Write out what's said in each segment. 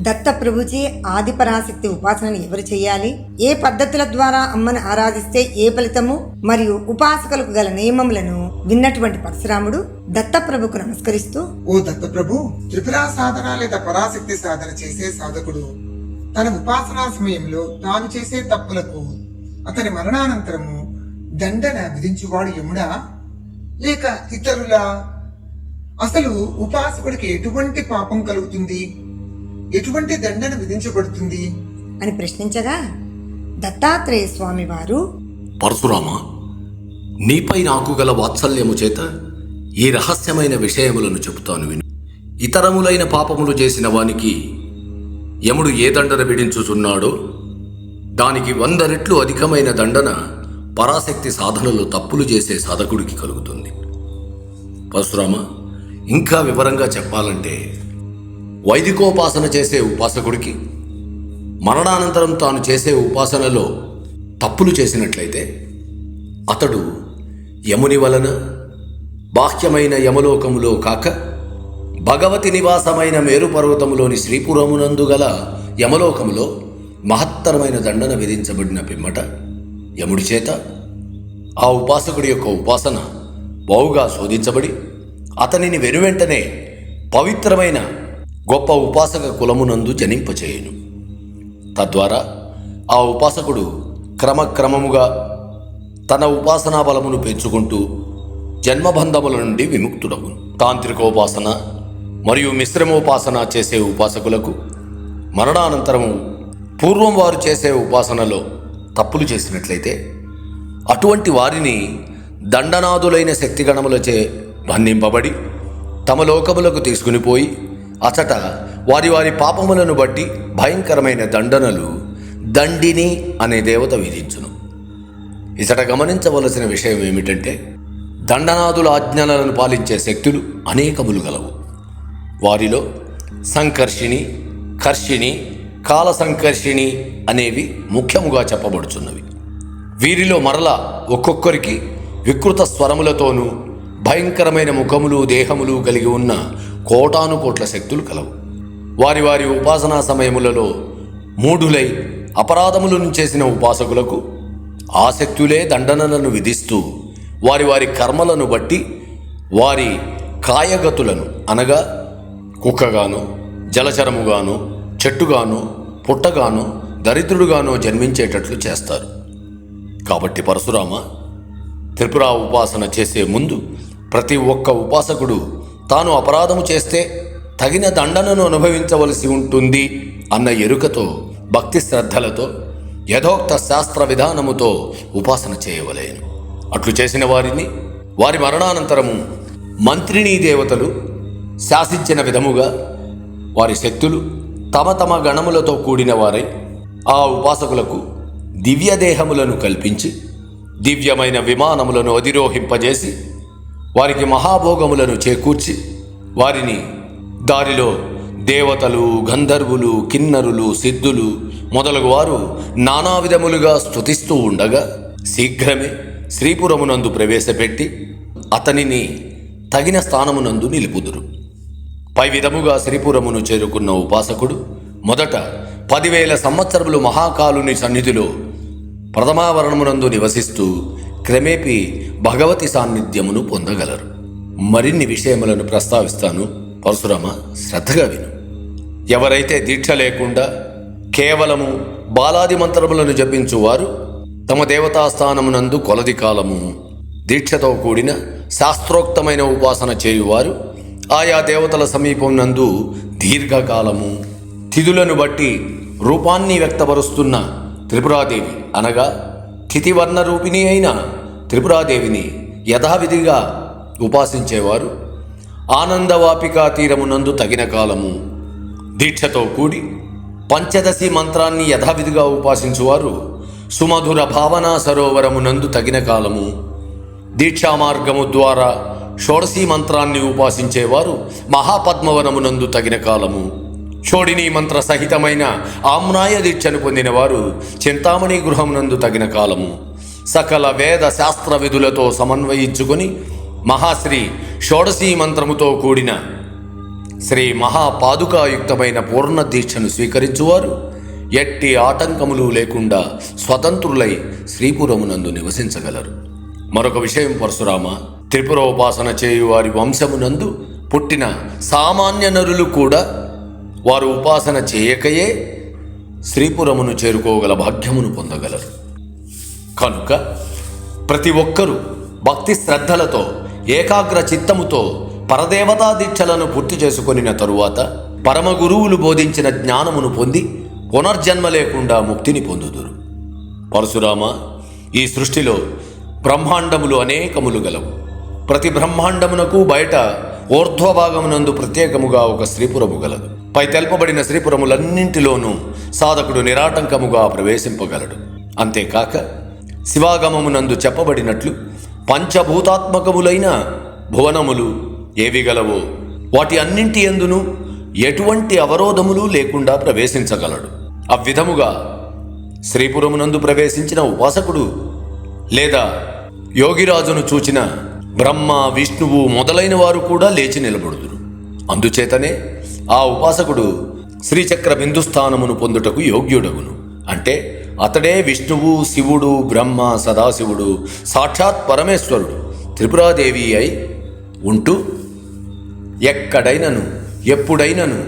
దత్తప్రభుజీ ఆదిపరాశక్తి ఉపాసనను ఎవరు చేయాలి, ఏ పద్ధతుల ద్వారా అమ్మను ఆరాధిస్తే ఏ ఫలితము, మరియు ఉపాసకులకు గల నియమములను విన్నటువంటి పరశురాముడు దత్తప్రభుకు నమస్కరిస్తూ, ఓ దత్తప్రభు, త్రిపురా సాధన లేదా పరాశక్తి సాధన చేసే సాధకుడు తన ఉపాసనా సమయంలో తాను చేసే తప్పులకు అతని మరణానంతరము దండన విధించువాడు యముడా లేక ఇతరులా? అసలు ఉపాసకుడికి ఎటువంటి పాపం కలుగుతుంది, ఎటువంటి దండన విధించబడుతుంది అని ప్రశ్నించగా దత్తాత్రేయ స్వామి వారు, పరశురామ, నీపై నాకు గల వాత్సల్యము చేత ఈ రహస్యమైన విషయములను చెబుతాను విను. ఇతరములైన పాపములు చేసిన వానికి యముడు ఏ దండన విధించుచున్నాడో దానికి 100 రెట్లు అధికమైన దండన పరాశక్తి సాధనలో తప్పులు చేసే సాధకుడికి కలుగుతుంది. పరశురామ, ఇంకా వివరంగా చెప్పాలంటే వైదికోపాసన చేసే ఉపాసకుడికి మరణానంతరం తాను చేసే ఉపాసనలో తప్పులు చేసినట్లయితే అతడు యముని వలన బాహ్యమైన యమలోకములో కాక భగవతి నివాసమైన మేరు పర్వతములోని శ్రీపురమునందు గల యమలోకములో మహత్తరమైన దండన విధించబడిన పిమ్మట యముడి చేత ఆ ఉపాసకుడి యొక్క ఉపాసన బావుగా శోధించబడి అతనిని వెనువెంటనే పవిత్రమైన గొప్ప ఉపాసక కులమునందు జనింపచేయును. తద్వారా ఆ ఉపాసకుడు క్రమక్రమముగా తన ఉపాసనా బలమును పెంచుకుంటూ జన్మబంధముల నుండి విముక్తుడవును. తాంత్రికోపాసన మరియు మిశ్రమోపాసన చేసే ఉపాసకులకు మరణానంతరము పూర్వం వారు చేసే ఉపాసనలో తప్పులు చేసినట్లయితే అటువంటి వారిని దండనాదులైన శక్తిగణములచే బంధింపబడి తమ లోకములకు తీసుకునిపోయి అచట వారి వారి పాపములను బట్టి భయంకరమైన దండనలు దండిని అనే దేవత విధించును. ఇచట గమనించవలసిన విషయం ఏమిటంటే దండనాదుల ఆజ్ఞలను పాలించే శక్తులు అనేకములు గలవు. వారిలో సంకర్షిణి, కర్షిణి, కాల సంకర్షిణి అనేవి ముఖ్యముగా చెప్పబడుచున్నవి. వీరిలో మరలా ఒక్కొక్కరికి వికృత స్వరములతోనూ భయంకరమైన ముఖములు దేహములు కలిగి ఉన్న కోటానుకోట్ల శక్తులు కలవు. వారి వారి ఉపాసనా సమయములలో మూఢులై అపరాధములను చేసిన ఉపాసకులకు ఆ శక్తులే దండనలను విధిస్తూ వారి వారి కర్మలను బట్టి వారి కాయగతులను అనగా కుక్కగానో జలచరముగానో చెట్టుగానో పుట్టగానో దరిద్రుడుగానో జన్మించేటట్లు చేస్తారు. కాబట్టి పరశురామ, త్రిపురా ఉపాసన చేసే ముందు ప్రతి ఒక్క ఉపాసకుడు తాను అపరాధము చేస్తే తగిన దండనను అనుభవించవలసి ఉంటుంది అన్న ఎరుకతో భక్తి శ్రద్ధలతో యథోక్త శాస్త్ర విధానముతో ఉపాసన చేయవలేను. అట్లు చేసిన వారిని వారి మరణానంతరము మంత్రిణీ దేవతలు శాసించిన విధముగా వారి శక్తులు తమ తమ గణములతో కూడిన వారై ఆ ఉపాసకులకు దివ్యదేహములను కల్పించి దివ్యమైన విమానములను అధిరోహింపజేసి వారికి మహాభోగములను చేకూర్చి వారిని దారిలో దేవతలు, గంధర్వులు, కిన్నరులు, సిద్ధులు మొదలగు వారు నానా విధములుగా స్తుతిస్తూ ఉండగా శీఘ్రమే శ్రీపురమునందు ప్రవేశపెట్టి అతనిని తగిన స్థానమునందు నిలుపుదురు. పై విధముగా శ్రీపురమును చేరుకున్న ఉపాసకుడు మొదట 10,000 సంవత్సరములు మహాకాలుని సన్నిధిలో ప్రథమావరణమునందు నివసిస్తూ క్రమేపీ భగవతి సాన్నిధ్యమును పొందగలరు. మరిన్ని విషయములను ప్రస్తావిస్తాను. పరశురామ, శ్రద్ధగా విను. ఎవరైతే దీక్ష లేకుండా కేవలము బాలాది మంత్రములను జపించువారు తమ దేవతాస్థానమునందు కొలది కాలము దీక్షతో కూడిన శాస్త్రోక్తమైన ఉపాసన చేయువారు ఆయా దేవతల సమీపం నందు దీర్ఘకాలము తిథులను బట్టి రూపాన్ని వ్యక్తపరుస్తున్న త్రిపురాదేవి అనగా తిథివర్ణ రూపిణి అయిన త్రిపురాదేవిని యథావిధిగా ఉపాసించేవారు ఆనందవాపికా తీరమునందు తగిన కాలము దీక్షతో కూడి పంచదశి మంత్రాన్ని యథావిధిగా ఉపాసించువారు సుమధుర భావనా సరోవరమునందు తగిన కాలము దీక్షా మార్గము ద్వారా షోడశీ మంత్రాన్ని ఉపాసించేవారు మహాపద్మవనమునందు తగిన కాలము షోడిని మంత్ర సహితమైన ఆమ్నాయ దీక్షను పొందినవారు చింతామణి గృహమునందు తగిన కాలము సకల వేద శాస్త్ర విధులతో సమన్వయించుకొని మహాశ్రీ షోడశీ మంత్రముతో కూడిన శ్రీ మహాపాదుకాయుక్తమైన పూర్ణ దీక్షను స్వీకరించువారు ఎట్టి ఆటంకములు లేకుండా స్వతంత్రులై శ్రీపురమునందు నివసించగలరు. మరొక విషయం పరశురామ, త్రిపురోపాసన చేయువారి వంశమునందు పుట్టిన సామాన్య నరులు కూడా వారు ఉపాసన చేయకయే శ్రీపురమును చేరుకోగల భాగ్యమును పొందగలరు. కనుక ప్రతి ఒక్కరూ భక్తి శ్రద్ధలతో ఏకాగ్ర చిత్తముతో పరదేవతా దీక్షలను పూర్తి చేసుకొనిన తరువాత పరమ గురువులు బోధించిన జ్ఞానమును పొంది పునర్జన్మ లేకుండా ముక్తిని పొందుదురు. పరశురామ, ఈ సృష్టిలో బ్రహ్మాండములు అనేకములు గలవు. ప్రతి బ్రహ్మాండమునకు బయట ఊర్ధ్వభాగమునందు ప్రత్యేకముగా ఒక శ్రీపురము గలదు. పై తెల్పబడిన శ్రీపురములన్నింటిలోనూ సాధకుడు నిరాటంకముగా ప్రవేశింపగలడు. అంతేకాక శివాగమమునందు చెప్పబడినట్లు పంచభూతాత్మకములైన భువనములు ఏవి గలవో వాటి అన్నింటి యందును ఎటువంటి అవరోధములు లేకుండా ప్రవేశించగలడు. అవ్విధముగా శ్రీపురమునందు ప్రవేశించిన ఉపాసకుడు లేదా యోగిరాజును చూచిన బ్రహ్మ, విష్ణువు మొదలైన వారు కూడా లేచి నిలబడుదురు. అందుచేతనే ఆ ఉపాసకుడు శ్రీచక్ర బిందుస్థానమును పొందుటకు యోగ్యుడగును. అంటే అతడే విష్ణువు, శివుడు, బ్రహ్మ, సదాశివుడు, సాక్షాత్ పరమేశ్వరుడు త్రిపురాదేవి అయి ఉంటూ ఎక్కడైనను ఎప్పుడైనను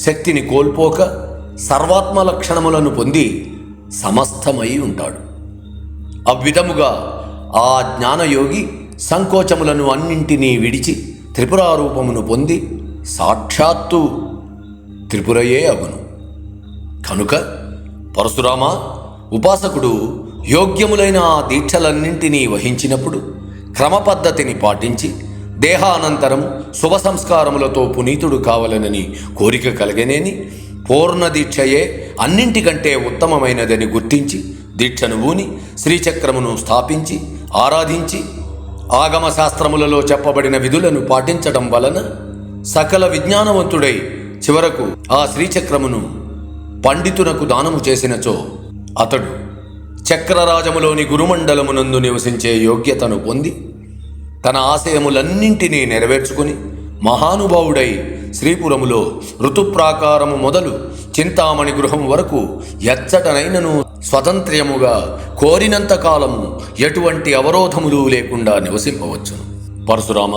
శక్తిని కోల్పోక సర్వాత్మ లక్షణములను పొంది సమస్తమై ఉంటాడు. అవ్విధముగా ఆ జ్ఞానయోగి సంకోచములను అన్నింటినీ విడిచి త్రిపురారూపమును పొంది సాక్షాత్తు త్రిపురయే అగును. కనుక పరశురామ, ఉపాసకుడు యోగ్యములైన ఆ దీక్షలన్నింటినీ వహించినప్పుడు క్రమపద్ధతిని పాటించి దేహానంతరం శుభ సంస్కారములతో పునీతుడు కావాలనని కోరిక కలగనేని పూర్ణ దీక్షయే అన్నింటికంటే ఉత్తమమైనదని గుర్తించి దీక్షను ఊని శ్రీచక్రమును స్థాపించి ఆరాధించి ఆగమ శాస్త్రములలో చెప్పబడిన విధులను పాటించటం వలన సకల విజ్ఞానవంతుడై చివరకు ఆ శ్రీచక్రమును పండితునకు దానము చేసినచో అతడు చక్రరాజములోని గురుమండలమునందు నివసించే యోగ్యతను పొంది తన ఆశయములన్నింటినీ నెరవేర్చుకుని మహానుభావుడై శ్రీపురములో ఋతుప్రాకారము మొదలు చింతామణి గృహం వరకు ఎచ్చటనైనను స్వతంత్ర్యముగా కోరినంత కాలము ఎటువంటి అవరోధములు లేకుండా నివసింపవచ్చును. పరశురామ,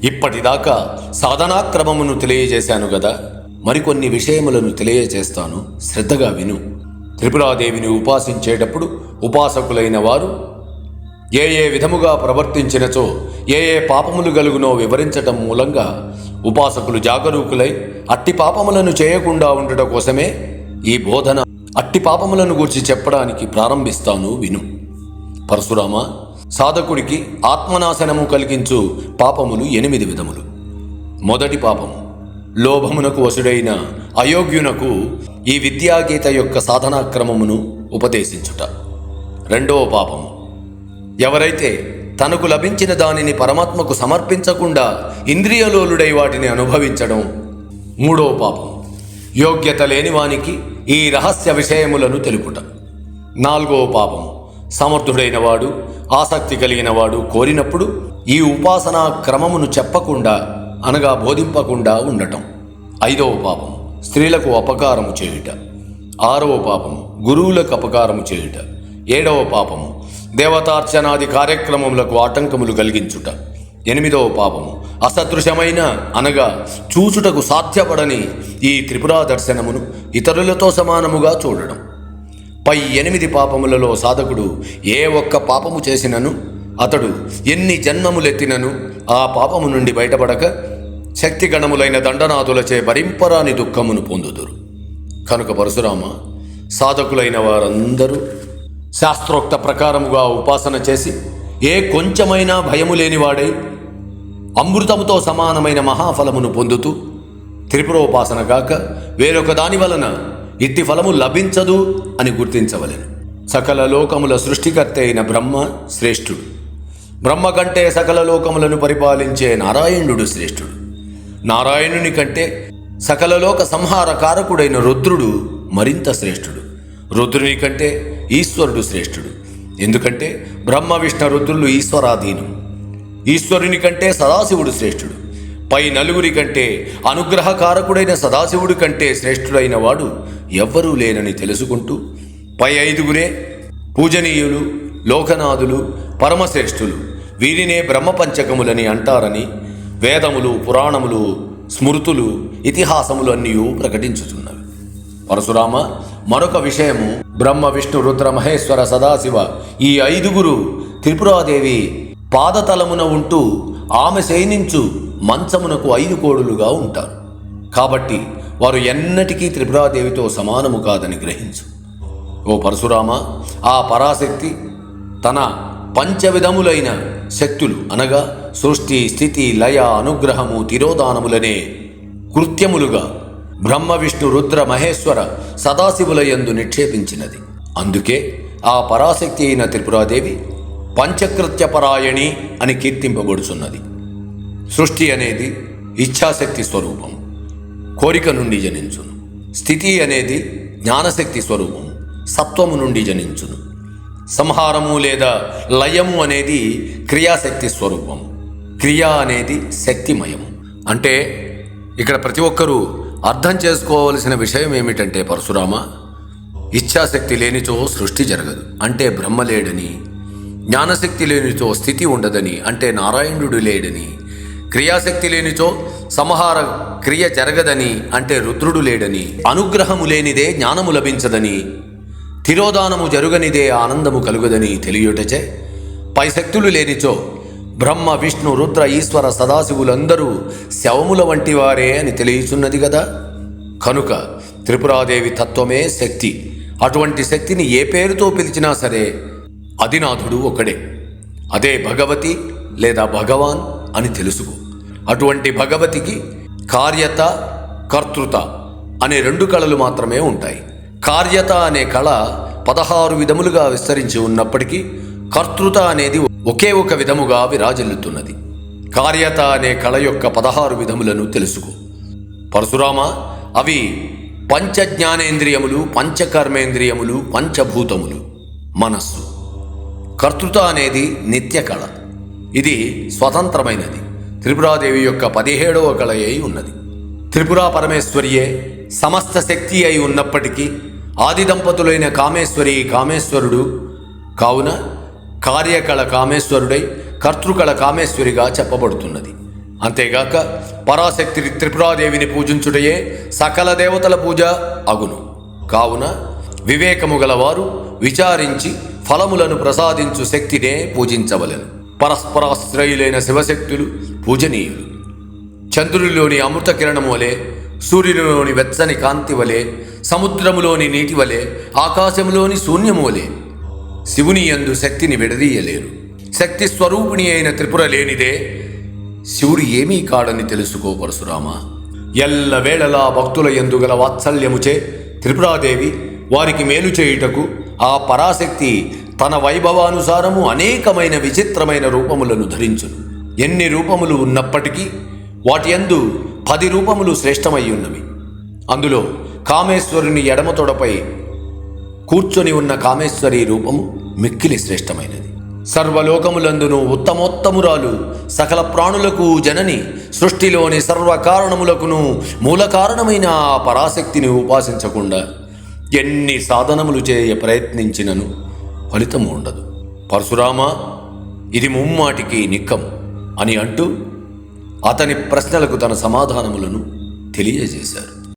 ఇప్పటిదాకా సాధనాక్రమమును తెలియజేశాను గదా, మరికొన్ని విషయములను తెలియజేస్తాను, శ్రద్ధగా విను. త్రిపురాదేవిని ఉపాసించేటప్పుడు ఉపాసకులైన వారు ఏ ఏ విధముగా ప్రవర్తించినచో ఏ ఏ పాపములు గలుగునో వివరించటం మూలంగా ఉపాసకులు జాగరూకులై అట్టి పాపములను చేయకుండా ఉండటం కోసమే ఈ బోధన అట్టి పాపములను గూర్చి చెప్పడానికి ప్రారంభిస్తాను, విను. పరశురామ, సాధకుడికి ఆత్మనాశనము కలిగించు పాపములు 8 విధములు. మొదటి పాపము లోభమునకు వశుడైన అయోగ్యునకు ఈ విద్యాగీత యొక్క సాధనాక్రమమును ఉపదేశించుట. రెండవ పాపము ఎవరైతే తనకు లభించిన దానిని పరమాత్మకు సమర్పించకుండా ఇంద్రియలోలుడై వాటిని అనుభవించడం. మూడవ పాపం యోగ్యత లేనివానికి ఈ రహస్య విషయములను తెలుపుట. నాలుగవ పాపం సమర్థుడైన వాడు, ఆసక్తి కలిగిన వాడు కోరినప్పుడు ఈ ఉపాసనా క్రమమును చెప్పకుండా అనగా బోధింపకుండా ఉండటం. ఐదవ పాపం స్త్రీలకు అపకారము చేయుట. ఆరవ పాపము గురువులకు అపకారము చేయుట. ఏడవ పాపము దేవతార్చనాది కార్యక్రమములకు ఆటంకములు కలిగించుట. ఎనిమిదవ పాపము అసదృశమైన అనగా చూచుటకు సాధ్యపడని ఈ త్రిపురా దర్శనమును ఇతరులతో సమానముగా చూడడం. పై 8 పాపములలో సాధకుడు ఏ ఒక్క పాపము చేసినను అతడు ఎన్ని జన్మములెత్తినను ఆ పాపము నుండి బయటపడక శక్తిగణములైన దండనాథులచే భరింపరాని దుఃఖమును పొందుదురు. కనుక పరశురామ, సాధకులైన వారందరూ శాస్త్రోక్త ప్రకారముగా ఉపాసన చేసి ఏ కొంచెమైనా భయము లేనివాడై అమృతముతో సమానమైన మహాఫలమును పొందుతూ త్రిపురోపాసన కాక వేరొక దాని వలన ఇట్టి ఫలము లభించదు అని గుర్తించవలెను. సకల లోకముల సృష్టికర్త అయిన బ్రహ్మ శ్రేష్ఠుడు. బ్రహ్మ కంటే సకల లోకములను పరిపాలించే నారాయణుడు శ్రేష్ఠుడు. నారాయణుని కంటే సకల లోక సంహార కారకుడైన రుద్రుడు మరింత శ్రేష్ఠుడు. రుద్రుని కంటే ఈశ్వరుడు శ్రేష్ఠుడు. ఎందుకంటే బ్రహ్మ విష్ణు రుద్రులు ఈశ్వరాధీనం. ఈశ్వరుని కంటే సదాశివుడు శ్రేష్ఠుడు. పై నలుగురి కంటే అనుగ్రహకారకుడైన సదాశివుడి కంటే శ్రేష్ఠుడైన వాడు ఎవ్వరూ లేరని తెలుసుకుంటూ పై ఐదుగురే పూజనీయులు, లోకనాథులు, పరమశ్రేష్ఠులు, వీరినే బ్రహ్మపంచకములని అంటారని వేదములు, పురాణములు, స్మృతులు, ఇతిహాసములు అన్నీ ప్రకటించుతున్నవి. పరశురామ, మరొక విషయము, బ్రహ్మ, విష్ణు, రుద్ర, మహేశ్వర, సదాశివ ఈ ఐదుగురు త్రిపురాదేవి పాదతలమున ఉంటూ ఆమె శయనించు మంచమునకు 5 కోడులుగా ఉంటారు. కాబట్టి వారు ఎన్నటికీ త్రిపురాదేవితో సమానము కాదని గ్రహించు. ఓ పరశురామ, ఆ పరాశక్తి తన పంచవిధములైన శక్తులు అనగా సృష్టి, స్థితి, లయ, అనుగ్రహము, తిరోధానములనే కృత్యములుగా బ్రహ్మ, విష్ణు, రుద్ర, మహేశ్వర, సదాశివుల యందు నిక్షేపించినది. అందుకే ఆ పరాశక్తి అయిన త్రిపురాదేవి పంచకృత్యపరాయణి అని కీర్తింపబడుచున్నది. సృష్టి అనేది ఇచ్ఛాశక్తి స్వరూపం, కోరిక నుండి జనించును. స్థితి అనేది జ్ఞానశక్తి స్వరూపం, సత్వము నుండి జనించును. సంహారము లేదా లయము అనేది క్రియాశక్తి స్వరూపం, క్రియ అనేది శక్తిమయము. అంటే ఇక్కడ ప్రతి ఒక్కరూ అర్థం చేసుకోవలసిన విషయం ఏమిటంటే పరశురామ, ఇచ్ఛాశక్తి లేనిచో సృష్టి జరగదు అంటే బ్రహ్మ లేడని, జ్ఞానశక్తి లేనిచో స్థితి ఉండదని అంటే నారాయణుడు లేడని, క్రియాశక్తి లేనిచో సంహార క్రియ జరగదని అంటే రుద్రుడు లేడని, అనుగ్రహము లేనిదే జ్ఞానము లభించదని, తిరోధానము జరుగనిదే ఆనందము కలుగదని తెలియుటచే పై శక్తులు లేనిచో బ్రహ్మ, విష్ణు, రుద్ర, ఈశ్వర, సదాశివులందరూ శవముల వంటి వారే అని తెలియచున్నది కదా. కనుక త్రిపురాదేవి తత్వమే శక్తి. అటువంటి శక్తిని ఏ పేరుతో పిలిచినా సరే అధినాథుడు ఒకడే, అదే భగవతి లేదా భగవాన్ అని తెలుసుకో. అటువంటి భగవతికి కార్యత, కర్తృత అనే 2 కళలు మాత్రమే ఉంటాయి. కార్యత అనే కళ 16 విధములుగా విస్తరించి ఉన్నప్పటికీ కర్తృత అనేది ఒకే ఒక విధముగా విరాజిల్లుతున్నది. కార్యత అనే కళ యొక్క 16 విధములను తెలుసుకో పరశురామ. అవి పంచజ్ఞానేంద్రియములు, పంచకర్మేంద్రియములు, పంచభూతములు, మనస్సు. కర్తృత అనేది నిత్య కళ, ఇది స్వతంత్రమైనది. త్రిపురాదేవి యొక్క 17వ కళ అయి ఉన్నది. త్రిపురా పరమేశ్వరియే సమస్త శక్తి అయి ఉన్నప్పటికీ ఆది దంపతులైన కామేశ్వరి, కామేశ్వరుడు కావున కార్యకళ కామేశ్వరుడై కర్తృకళ కామేశ్వరిగా చెప్పబడుతున్నది. అంతేగాక పరాశక్తి త్రిపురాదేవిని పూజించుటయే సకల దేవతల పూజ అగును. కావున వివేకము గలవారు విచారించి ఫలములను ప్రసాదించు శక్తినే పూజించవలెను. పరస్పరాశ్రయులైన శివశక్తులు పూజనీయులు. చంద్రునిలోని అమృత కిరణము వలె, సూర్యునిలోని వెచ్చని కాంతి వలె, సముద్రములోని నీటి వలె, ఆకాశములోని శూన్యము వలె శివుని యందు శక్తిని విడదీయలేరు. శక్తి స్వరూపిణి అయిన త్రిపుర లేనిదే శివుడు ఏమీ కాడని తెలుసుకో పరశురామ. ఎల్లవేళలా భక్తుల యందు గల వాత్సల్యముచే త్రిపురాదేవి వారికి మేలు చేయుటకు ఆ పరాశక్తి తన వైభవానుసారము అనేకమైన విచిత్రమైన రూపములను ధరించును. ఎన్ని రూపములు ఉన్నప్పటికీ వాటి యందు 10 రూపములు శ్రేష్టమై ఉన్నవి. అందులో కామేశ్వరుని ఎడమ తొడపై కూర్చొని ఉన్న కామేశ్వరి రూపము మిక్కిలి శ్రేష్టమైనది. సర్వలోకములందును ఉత్తమోత్తమురాలు, సకల ప్రాణులకు జనని, సృష్టిలోని సర్వకారణములకును మూల కారణమైన ఆ పరాశక్తిని ఉపాసించకుండా ఎన్ని సాధనములు చేయ ప్రయత్నించినను ఫలితము ఉండదు. పరశురామ, ఇది ముమ్మాటికి నిక్కం అని అంటూ అతని ప్రశ్నలకు తన సమాధానములను తెలియజేశారు.